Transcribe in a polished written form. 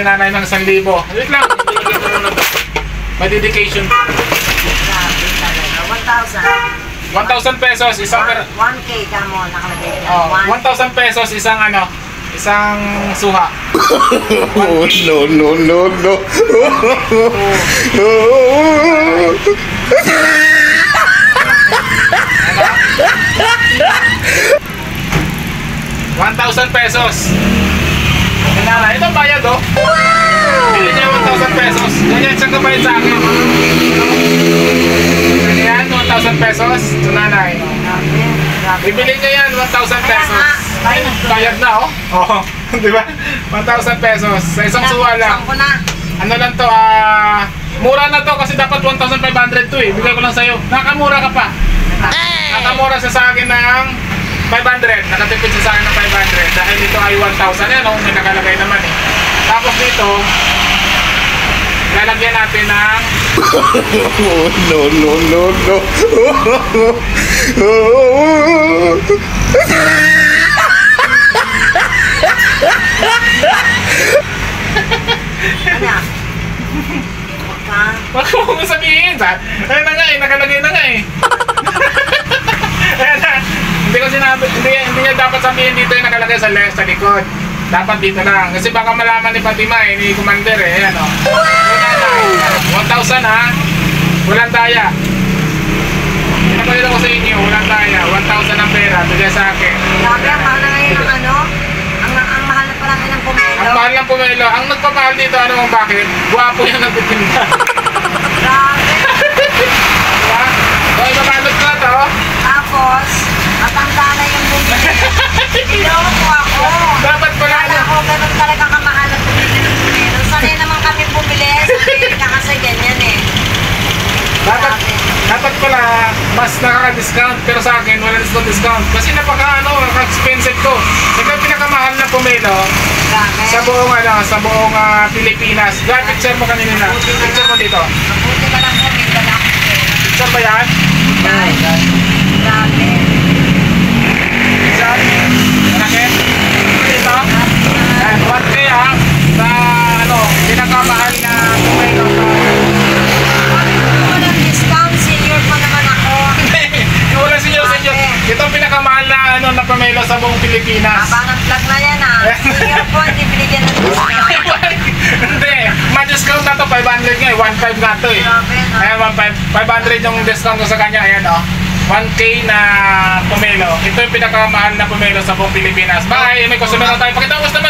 ni nanay ng 1,000. Wait lang. May dedication. 1,000 pesos isang 1K ka mo nakalagay yan. 1,000 pesos isang isang suha. Oh, no. 1,000 pesos. Nanay, ito bayad oh. Bili niya 1,000 pesos. Ganyan siyang kabayad sa akin. Ganyan, 1,000 pesos. Ito nanay. Bibili niya yan, 1,000 pesos. Bayad na oh. Oo, di ba? 1,000 pesos. Sa isang suha lang. Ano lang to, mura na to kasi dapat 1,500 to eh. Bigay ko lang sa'yo. Nakamura ka pa. Nakamura siya sa akin ng 500. Nakatipid siya sa akin ng 500. Dahil dito ay 1,000 yan oh. May nakalagay naman eh. Tapos dito, lalagyan natin ng no. Wag mo sabihin, ayun na nga eh, nakalagay na nga eh. Ayan na. Hindi ko sinabi, hindi niya dapat sabihin dito yung nakalagay sa left, sa likod. Dapat dito lang. Kasi baka malaman ni Fatima eh, ni Commander eh. Ayan o. 1,000 ha. Walang daya. Pinapalita ko sa inyo, walang daya. 1,000 ang pera, bigay sa akin. Grabe, ang mahal na ngayon ng ano? Ang mahal na pala ng pumelo. Ang mahal ng pumelo. Ang nagpamahal dito, ano kung bakit? Guwapo yung nagtitinda. Grabe. Diba? O, ibabalot ko na to. Tapos, matanda na yung bumili. Iloko ako. Dapat pala Kala ko, ganun talaga kamahal ang bumili ng pumelo. Sanay naman kami bumili. Sabi ka kasi ganyan eh. Dapat pala mas nakaka-discount pero sa akin wala discount kasi napaka-expensive ko. Ito yung pinakamahal na pumelo sa buong Pilipinas. Dahil picture mo kanina na. Picture mo dito. Mabuti ka lang po, may dala ko. Picture ba yan? Grabe. Picture? Malaki? Dito? 1K ha? Sa pinakamahal na pumelo. Walang discount, senior pa naman ako. Wala senior. Ito ang pinakamahal na na pamelo sa buong Pilipinas. Abangan vlog na yan ah. Senior po, hindi binigyan ng discount. Hindi, may discount na to, 500 nga eh, 1.5 na to eh. Ayan, 500 yung discount ko sa kanya, ayan oh. 1K na pumelo. Ito yung pinakamahal na pumelo sa buong Pilipinas. Bye! May customer na tayo. Pakita mo customer!